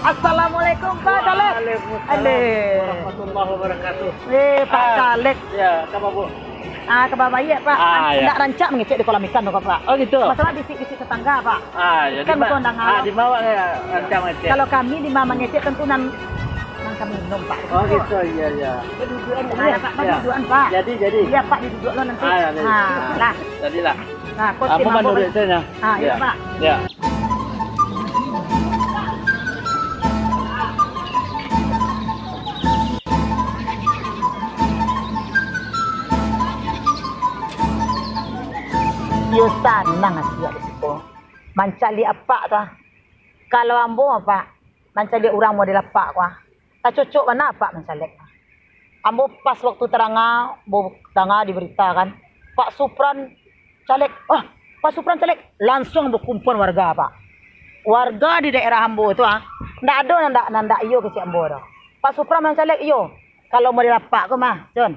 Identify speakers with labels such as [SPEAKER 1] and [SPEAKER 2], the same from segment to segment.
[SPEAKER 1] Assalamualaikum Pak Caleg.
[SPEAKER 2] Waalaikumsalam warahmatullahi wabarakatuh.
[SPEAKER 1] Pak Caleg.
[SPEAKER 2] Ya, apa Bu?
[SPEAKER 1] Ke Bapak iya Pak.
[SPEAKER 2] Ya.
[SPEAKER 1] Nggak rancak mengecek di kolam ikan tuh Pak.
[SPEAKER 2] Oh gitu.
[SPEAKER 1] Masalah bisik-bisik tetangga Pak.
[SPEAKER 2] Jadi
[SPEAKER 1] Kan betul undangan.
[SPEAKER 2] di bawah ya rancang ngecek.
[SPEAKER 1] Kalau kami di mama ngecek tentu nan kami minum Pak.
[SPEAKER 2] Oh gitu, iya.
[SPEAKER 1] Dudukan Pak, dudukan Pak.
[SPEAKER 2] Jadi.
[SPEAKER 1] Iya Pak, duduk lo nanti. Lah.
[SPEAKER 2] Jadilah.
[SPEAKER 1] Nah, kok
[SPEAKER 2] Aku menurut saya.
[SPEAKER 1] Iya Pak.
[SPEAKER 2] Ya.
[SPEAKER 1] Yo sanang asia di situ. Mancali apa tuh? Kalau ambo apa? Mancali orang model apa kuah? Tak cocok mana apa mencalek? Ambo pas waktu teranga, bo tengah diberitakan Pak Supran caleg. Pak Supran caleg langsung berkumpul warga Pak. Warga di daerah ambo itu ndak ada nanda iyo ke si ambo dah. Pak Supran mencalek iyo. Kalau model apa ku mah, John?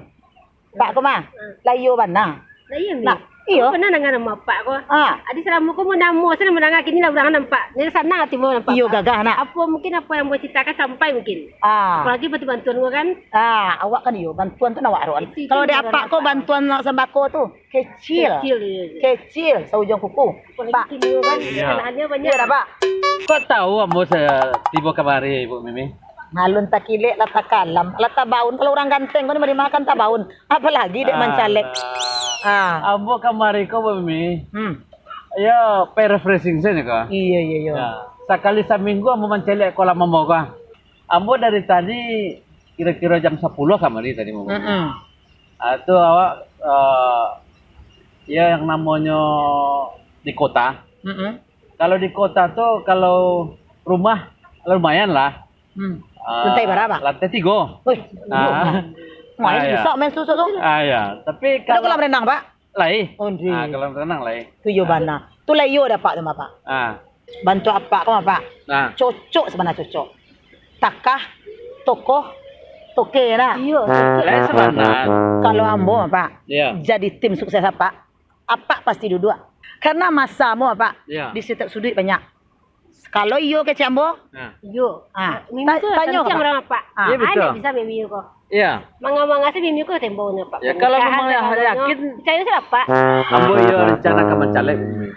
[SPEAKER 1] Pak ku mah, lah iyo mana?
[SPEAKER 3] Lah iya mi.
[SPEAKER 1] Nah, iyo.
[SPEAKER 3] Pernah nangan nama pak ko.
[SPEAKER 1] Ah.
[SPEAKER 3] Adi selamu ko mo namo sana menangga kini lah urangan nampak. Ni sana ati mo nampak.
[SPEAKER 1] Iyo gagah nak.
[SPEAKER 3] Apa mungkin apa yang mau ceritakan sampai mungkin. Apalagi bantu bantuan gua kan.
[SPEAKER 1] Awak kan iyo bantuan tu nawak roan.
[SPEAKER 3] Itu
[SPEAKER 1] Kalau dia
[SPEAKER 3] bukan
[SPEAKER 1] apa kau bantuan sembako tu kecil. Kecil seujung kuku. Pak.
[SPEAKER 3] Kini kan
[SPEAKER 2] Iya.
[SPEAKER 3] anaknya banyak.
[SPEAKER 1] Iya dah Pak.
[SPEAKER 2] Kok tahu ambo saya tiba kemari Ibu Mimi?
[SPEAKER 1] Ngalun tak kilek lata kalam, lata baun. Kalau orang ganteng kau ni mari makan tak baun. Apalagi dek mencalek.
[SPEAKER 2] Ambo kemari kok Bu Mimi. Ya, refreshing saja kok.
[SPEAKER 1] Iya.
[SPEAKER 2] Ya, sekali seminggu ambo mencalek kolam ambo kok. Ambo dari tadi kira-kira jam 10 kemari tadi mau. Itu awak ya yang namanya di kota. Kalau di kota tuh kalau rumah lumayan lah.
[SPEAKER 1] Lantai berapa?
[SPEAKER 2] Lantai 3.
[SPEAKER 1] Wih, main
[SPEAKER 2] ya.
[SPEAKER 1] bisa main susu tu.
[SPEAKER 2] Ya. Tapi
[SPEAKER 1] Kalau
[SPEAKER 2] kalau
[SPEAKER 1] kolam renang Pak?
[SPEAKER 2] lai.
[SPEAKER 1] Ondri.
[SPEAKER 2] Kolam renang lai.
[SPEAKER 1] Tu yo bana. Tu lah yo dapat tu Pak. Bantu apa kau Pak?
[SPEAKER 2] Nah.
[SPEAKER 1] Cocok sebenarnya cocok. Takah, tokoh, toke lah.
[SPEAKER 3] Iya.
[SPEAKER 2] Lai sebenarnya.
[SPEAKER 1] Kalau ambo Pak,
[SPEAKER 2] Iya.
[SPEAKER 1] jadi tim sukses apa pasti duduk. Karena masamu Pak,
[SPEAKER 2] Iya.
[SPEAKER 1] di setiap sudut banyak. Kalau iyo ke Cambo,
[SPEAKER 2] Nah.
[SPEAKER 3] Yo. Mimi ko
[SPEAKER 1] tanya
[SPEAKER 3] tanya
[SPEAKER 1] Pak.
[SPEAKER 3] orang apa?
[SPEAKER 2] Iya, betul.
[SPEAKER 3] Ada bisa mimi ko.
[SPEAKER 2] Iya.
[SPEAKER 3] Manga-manga sih mimi ko tempo na pak.
[SPEAKER 2] Ya, kalau memang yakin,
[SPEAKER 3] saya sih apa?
[SPEAKER 2] Ambo yo rencana ke mencalek Bu Mimi.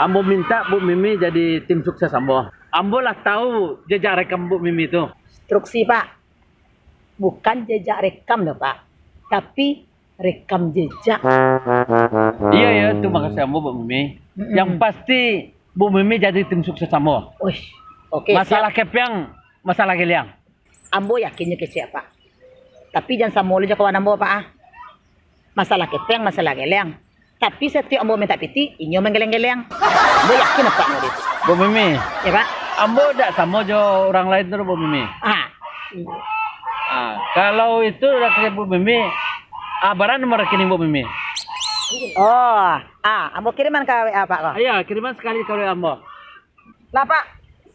[SPEAKER 2] Ambo minta Bu Mimi jadi tim sukses Ambo. Ambo lah tahu jejak rekam Bu Mimi itu.
[SPEAKER 1] instruksi Pak. Bukan jejak rekam loh Pak, tapi rekam jejak.
[SPEAKER 2] Iya ya, terima kasih Ambo Bu Mimi. Yang pasti Bu Mimi jadi tim sukses Ambo.
[SPEAKER 1] Wih, oke.
[SPEAKER 2] Masalah kepeng, masalah geliang.
[SPEAKER 1] Ambo yakinnya ke siapa? Tapi jangan sama aja kawan ambo Pak. Masalah kepeng, masalah geleng. Tapi setiap ambo minta piti, inyo menggeleng-geleng. Ambo yakin apa mau itu?
[SPEAKER 2] Bu Mimi,
[SPEAKER 1] Ya Pak?
[SPEAKER 2] Ambo tidak sama jo orang lain tuh Bu Mimi. Kalau itu rakyat Bu Mimi, baran nomor rekening Bu Mimi.
[SPEAKER 1] Ambo kiriman ke WA Pak kok.
[SPEAKER 2] Iya, kiriman sekali ke Ambo.
[SPEAKER 1] Lah Pak,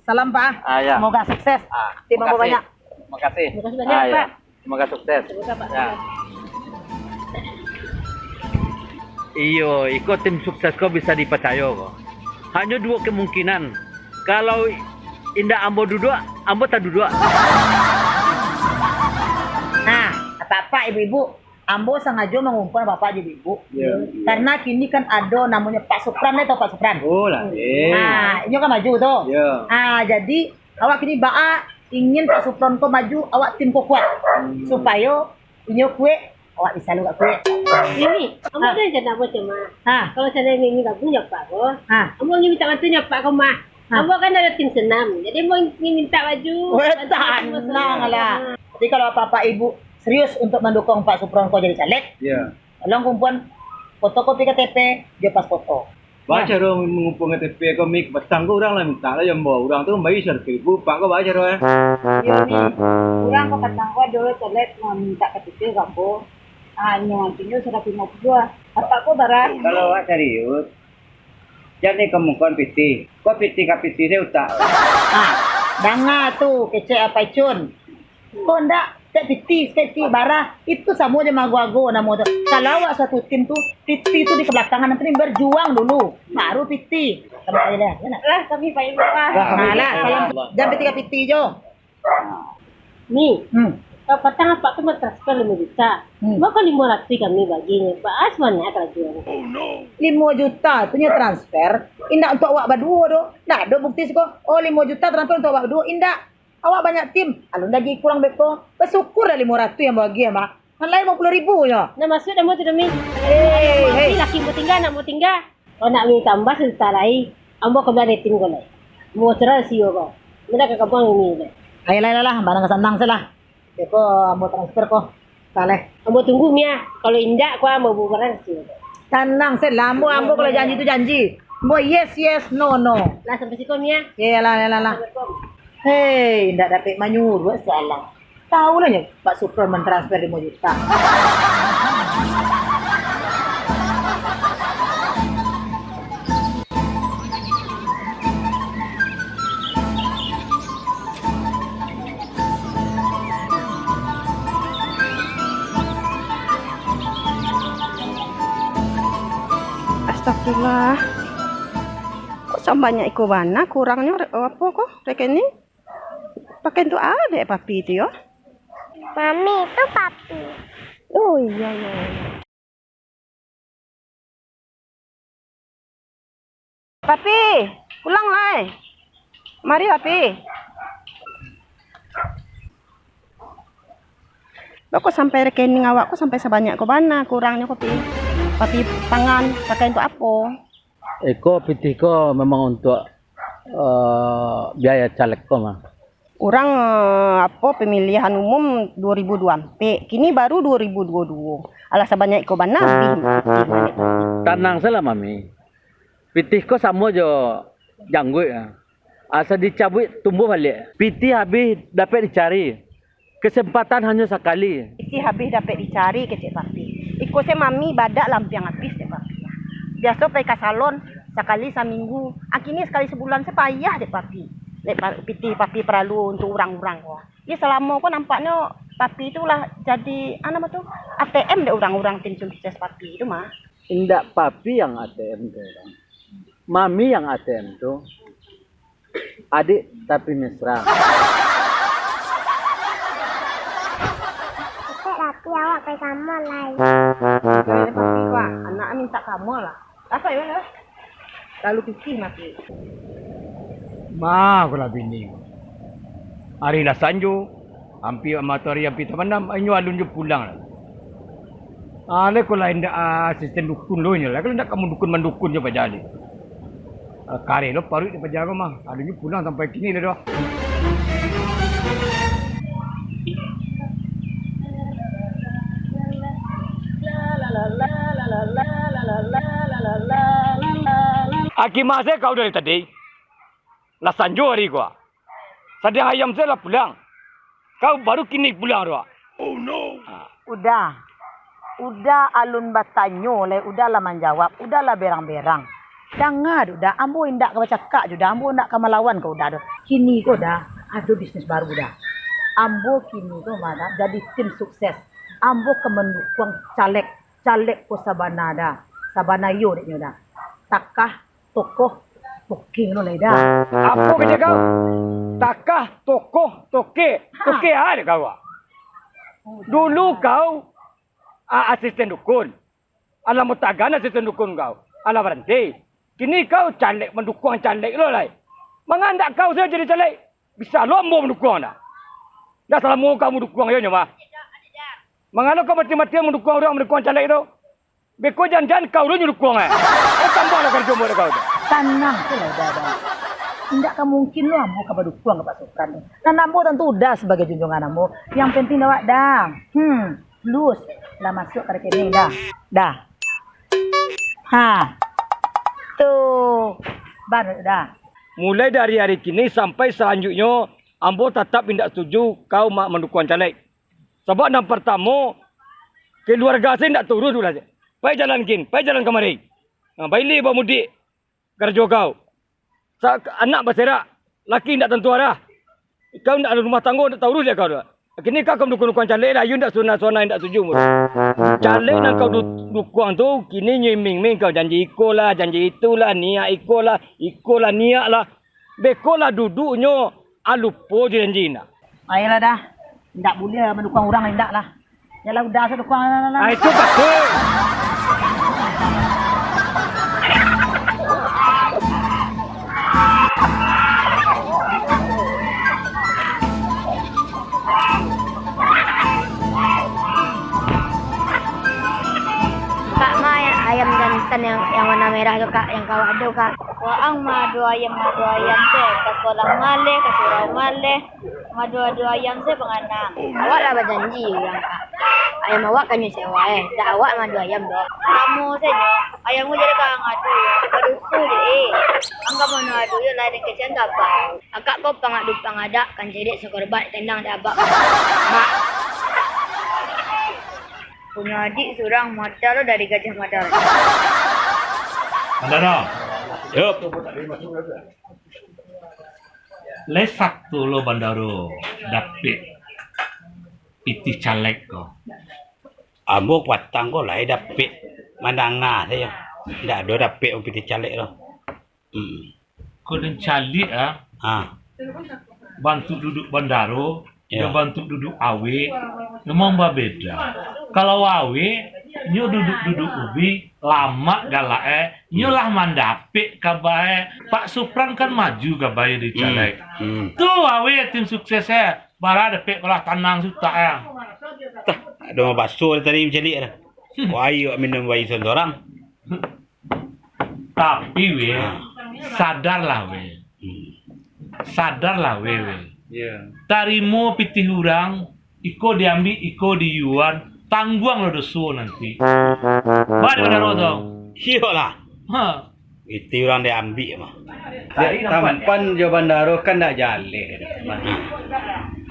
[SPEAKER 1] salam Pak.
[SPEAKER 2] Ya.
[SPEAKER 1] Semoga sukses. Tim ambo banyak.
[SPEAKER 2] Makasih.
[SPEAKER 3] Terima kasih banyak, Pak.
[SPEAKER 2] Semoga sukses. Ya. Iyo, ikut tim sukses kok bisa dipercaya kok. Hanya dua kemungkinan. Kalau indah Ambo duduk, Ambo tak duduk.
[SPEAKER 1] Nah, apa-apa ibu-ibu, ambo sengaja mengumpul Bapak jadi ibu. Karena kini kan ada namanya Pak Supran atau Pak Supran.
[SPEAKER 2] Oh lah.
[SPEAKER 1] Ini kan maju tuh.
[SPEAKER 2] Ya.
[SPEAKER 1] Jadi awak kini ingin Pak Supran ko maju, awak tim ko kuat. Supaya inyo kue, awak bisa lu kue.
[SPEAKER 3] Mimi, kamu ada jangan apa cuma. Kalau saya Mimi nggak punya pak ko, kamu ingin minta bantunya pak ko mah. Kamu kan ada tim senam, jadi mau minta baju.
[SPEAKER 1] Tenang lah. Jadi kalau apa-apa ibu serius untuk mendukung Pak Supran ko jadi caleg, tolong kumpulan fotokopi KTP, dia pas foto.
[SPEAKER 4] Baca dong mengumpulkan KTP komik, petang ko orang lah minta lah yang bawa orang tu bayi sertifikat, pak ko baca dong.
[SPEAKER 5] Iya nih, kurang kok katang ko dulu caleg mau minta KTP kamu. Nyawantinya sudah pindah dua. Apa ko barang?
[SPEAKER 4] Kalau awak serius, jadi kemungkinan PT. Kok PT ke PT saya utak.
[SPEAKER 1] Dengar tuh kece apa cun. Kok ndak piti bara itu sama aja mago-ago nama tuh. Kalau awak satu tim tuh piti itu di kebelakangan nanti berjuang dulu baru piti. sama saya dah. Ya nak?
[SPEAKER 5] Lah kami Pak Ibu ah.
[SPEAKER 1] Lah, salam. Jam 3 piti jo.
[SPEAKER 3] Ni,
[SPEAKER 1] Hmm.
[SPEAKER 3] kau patang apa tu mau transfer 5 juta. Mau kan 500 kami baginya. Pas mana kalau jual.
[SPEAKER 1] 5 juta tu nya transfer. Indak untuk awak berdua do. Nak ada bukti siko. Oh 5 juta transfer untuk awak berdua. Indak. Awak banyak tim. Alun lagi kurang beko. Bersyukur dah 500 yang bagi ya, Mak. Kan lain 50,000 je.
[SPEAKER 3] Nah masuk dah mau tu demi.
[SPEAKER 1] Hei.
[SPEAKER 3] Laki mau tinggal, nak mau tinggal. Kau nak minta tambah sejuta lagi. Ambo kau balik tim kau lagi. Mau cerai sih kau. Mereka kau buang ini.
[SPEAKER 1] Lah, barang kesenang salah. Beko mau transfer ko. Saleh.
[SPEAKER 3] Ambo tunggu Mia. Kalau indak kau mau bubaran sih.
[SPEAKER 1] Tenang salah. Ambo kalau janji tu janji. Ambo yes, no.
[SPEAKER 3] Lah sampai situ Mia.
[SPEAKER 1] Yalah. Hei, ndak dapat menyuruh salah. Tahu lah ya Pak Supron mentransfer 5 juta.
[SPEAKER 6] Astagfirullah. Kok sambanyak iko bana kurangnya apa kok rekening? Pakai untuk ada papi itu ya?
[SPEAKER 7] Mami itu papi.
[SPEAKER 6] Oh iya. Papi, pulang lah. Mari papi. Kok sampai rekening awakku sampai sebanyak kok bana kurangnya papi? Papi tangan pakai untuk apa?
[SPEAKER 2] Eko piti ko memang untuk biaya caleg ko mah.
[SPEAKER 6] Orang pemilihan umum 2024, kini baru 2022. Alah sebanyak iko bana
[SPEAKER 2] Tenang salah mami. Pitih ko sama jo janggut ya. Asa dicabut tumbuh balik. Pitih habis dapat dicari. Kesempatan hanya sekali.
[SPEAKER 6] Isi habis dapat dicari ke Cik Papi. Iko se mami badak lampiang habis Cik Papi. Biasa pergi ke salon sekali seminggu. Kini sekali sebulan sepayah Cik Papi. Piti papi perlu untuk orang-orang kok. Ya selama kok nampaknya papi itulah jadi apa tuh ATM deh orang-orang tim sukses papi itu mah.
[SPEAKER 2] Indak papi yang ATM tuh. Mami yang ATM tuh. Adik tapi mesra.
[SPEAKER 7] Tapi awak kayak kamu lah.
[SPEAKER 6] Kayak papi kok anak minta kamu lah. Apa ya lah? Lalu pikir mati.
[SPEAKER 8] Ma aku lah bini. Hari lah sanju, hampir matahari hampir terbenam, inyo alun je pulang lah. Ale ko lah inda asisten dukun lo nya lah. Kalau ndak kamu dukun mendukun je pajali. Kare lo parut di pajaga mah. Alun je pulang sampai kini lah doh. Aki masa kau dari tadi. Lah sanjo hari gua. Sedang ayam saya lah pulang. Kau baru kini pulang doa. Oh no.
[SPEAKER 1] Udah alun batanyo le, udahlah menjawab, udahlah berang-berang. Jangan udah, ambo indak ke cakak juga, ambo indak ke melawan kau udah. Kini kau dah ada bisnis baru dah. Ambo kini kau mana jadi tim sukses. Ambo ke mendukung caleg ko sabana dah. Sabana yo dek dah. Takah tokoh Toke lo lah dah.
[SPEAKER 8] Apa kerja kau? Takah tokoh toke. Toke ada kau. Dulu kau asisten dukun. Alam mutagan asisten dukun kau. Alam berhenti. Kini kau caleg mendukung caleg lo lah. Mengandak kau saya jadi caleg. Bisa lombo mendukung dah. Dah salah mau kamu mendukung ayo nyama. Mengalau kau mati-mati mendukung orang mendukung caleg itu. Beko jangan kau lu mendukung Kau tambah lah kerja muda kau.
[SPEAKER 1] Tenang lah dah. Tidak mungkin lo ambo kabar dukung ke Pak Supran. Dan ambo tentu udah sebagai junjungan ambo. Yang penting awak dah. Lus lah masuk ke rekening dah. Tuh. Baru dah.
[SPEAKER 8] Mulai dari hari kini sampai selanjutnya ambo tetap tidak setuju kau mak mendukung caleg. Sebab yang pertama keluarga saya tidak turun dulu saja. Pai jalan kemari. Baili bawa mudik kerja kau. Anak berserak, laki tidak tentu arah. Kau tidak ada rumah tangga, tak tahu dia kau dah. Kini kau dukung caleg lah, you ndak sona ndak setuju. Caleg nak kau dukung tu, kini nyiming kau janji iko lah, janji itulah, niat iko lah niat lah. Beko lah duduknya, alupo janji nak.
[SPEAKER 1] Ayolah dah. Ndak boleh mendukung orang ndak lah. Yalah udah saya dukung lah.
[SPEAKER 8] Itu betul.
[SPEAKER 7] Kak Ma ayam jantan yang warna merah tu kak, yang kau ada kak. Waang madu ayam se, kas kolang maleh, kas surau maleh, madu ayam se penganang. Awak lah berjanji orang kak. Ayam awak kan sewa dah awak madu ayam dok. Kamu saja, ayam mu jadi kang adu, berusu je. Angka mana adu je lah dengan kecian apa? Akak kau pangada kan jadi sekorban tendang dah abak. Mak. Punya adik seorang modal dari Gajah Mada.
[SPEAKER 9] Bandara.
[SPEAKER 4] Yup.
[SPEAKER 9] Lesak tu lo bandaro dapet pitih caleg ko.
[SPEAKER 10] Ambo patang ko lai dapet mandanga saya. Ndak ada dapet pitih caleg lo.
[SPEAKER 9] Ko den calik bantu duduk bandaro, dia bantu duduk awe, memang beda. Kalau awe nyo duduk ubi lama galak nyo lah mandapik kabae Pak Supran kan maju kabae di caleg. Tu awe tim sukses bara dapik kalah tanang suta
[SPEAKER 10] Tah, ada bakso tadi mencelik dah. Wayu minum wayu seorang.
[SPEAKER 9] Tapi sadarlah we. Tarimo pitih urang, iko diambil, iko diuan, tangguang lo dosu nanti. Bari bandaro dong.
[SPEAKER 10] Iyalah. Itu orang dia ambil mah.
[SPEAKER 4] Tampan jo bandaro kan ndak jale.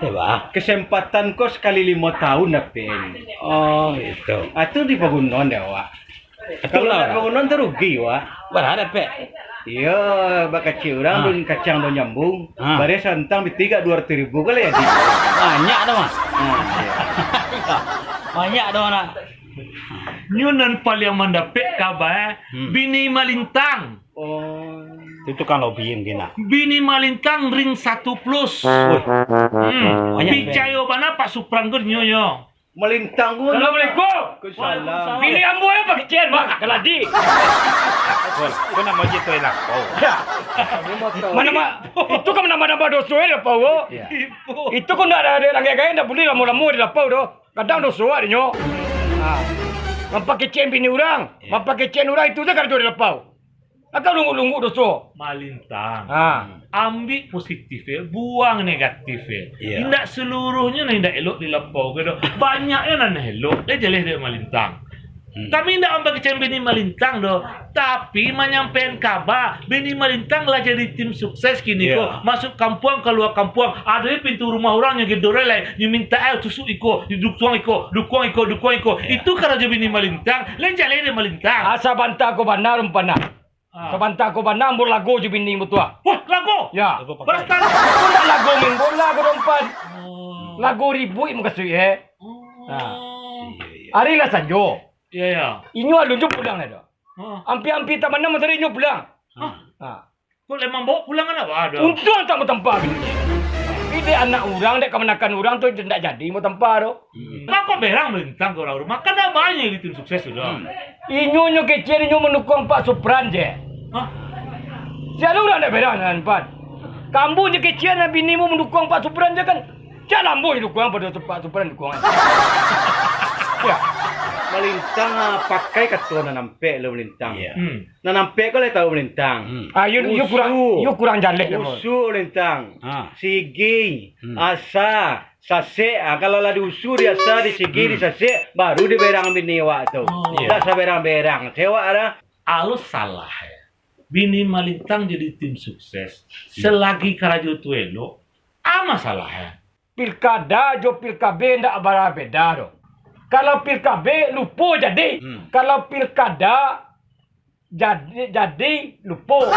[SPEAKER 10] Coba.
[SPEAKER 4] Kesempatan kau sekali 5 tahun dapet ini.
[SPEAKER 10] Oh, itu.
[SPEAKER 4] Itu di Pagunon deh, Wak. Kalau di Pagunon terugi, Wak.
[SPEAKER 10] Berapa dapet?
[SPEAKER 4] Iya, bak kecil orang dun kacang dun nyambung. Bare santang bitiga 200.000 kali ya.
[SPEAKER 10] Banyak dah mah. Banyak dah nak.
[SPEAKER 9] Nyunan paling mendapik kabar bini malintang.
[SPEAKER 10] Oh, itu tukang lobby mungkin lah.
[SPEAKER 9] Bini malintang ring 1 plus. Picayo mana Pak Supran gur nyoyo.
[SPEAKER 4] Melintang pun.
[SPEAKER 8] Assalamualaikum.
[SPEAKER 4] Waalaikumsalam.
[SPEAKER 8] Pilih ambo ya Pak Kecian, Mak. Keladi.
[SPEAKER 10] Kau nak mau jadi lah.
[SPEAKER 8] Mana mak? Itu kan nama-nama dosa ya Pak. Itu kan ada orang gaya ndak boleh lamu-lamu di lapau doh. Kadang dosa dia nyo. Mampak kecian bini orang, mampak kecian orang itu je kalau di lapau. Akak lunggu-lunggu dosa.
[SPEAKER 9] Malintang. Ambil positifnya, buang negatifnya. Tidak seluruhnya tidak elok di lapau gitu. Banyaknya nan elok, dia jeleh dia malintang. Kami tidak ambil kecian bini malintang doh, tapi menyampaikan kabar bini malintang lah jadi tim sukses kini kok. Masuk kampung keluar kampung, ada pintu rumah orang yang gedore lah, yang minta tusuk iko, dukung iko. Itu karena jadi bini malintang, lain jeleh dia malintang.
[SPEAKER 8] Asa bantah ko benar umpana. Kabanta ko ba nambur lago ju binding mo tuwa?
[SPEAKER 9] Wah, lago?
[SPEAKER 8] Ya.
[SPEAKER 9] Berastan.
[SPEAKER 8] Kung na lago minggo, lago rompan. Lago ribu mo kasi Ari la sanjo.
[SPEAKER 9] Iya.
[SPEAKER 8] Inyo alun ju pulang na do. Ampi-ampi taman na matari inyo pulang.
[SPEAKER 9] Kung lemang bawa pulang kan apa ada?
[SPEAKER 8] Untung tak mo tampa. Ide anak orang, dek kemenakan orang tu tidak jadi mo tampa do.
[SPEAKER 9] Maka berang melintang ke orang rumah. Kan ada banyak di tim sukses sudah.
[SPEAKER 8] Inyo kecil inyo menukung Pak Supran je. Siapa orang nak berang dengan Pan? Kamu je kecil na bini mu mendukung Pak Supran je kan? Jangan ambo dukung pada Pak Supran dukung. Ya.
[SPEAKER 4] Melintang pakai ketua nampe lo melintang. Nampe kau le tahu melintang.
[SPEAKER 8] You kurang jalek.
[SPEAKER 4] Usu melintang. Sigi, asa, sase. Kalau lah diusu di asa, di sigi, di sase, baru di berang bini wak tu. Tak seberang-berang. Sewa ada.
[SPEAKER 9] Alus salah ya. Bini malintang jadi tim sukses. Selagi karaju tu elok, apa masalahnya?
[SPEAKER 8] Pilkada jo pilkabe ndak beda do. Kalau pilkabe lupa jadi. Kalau pilkada jadi lupa.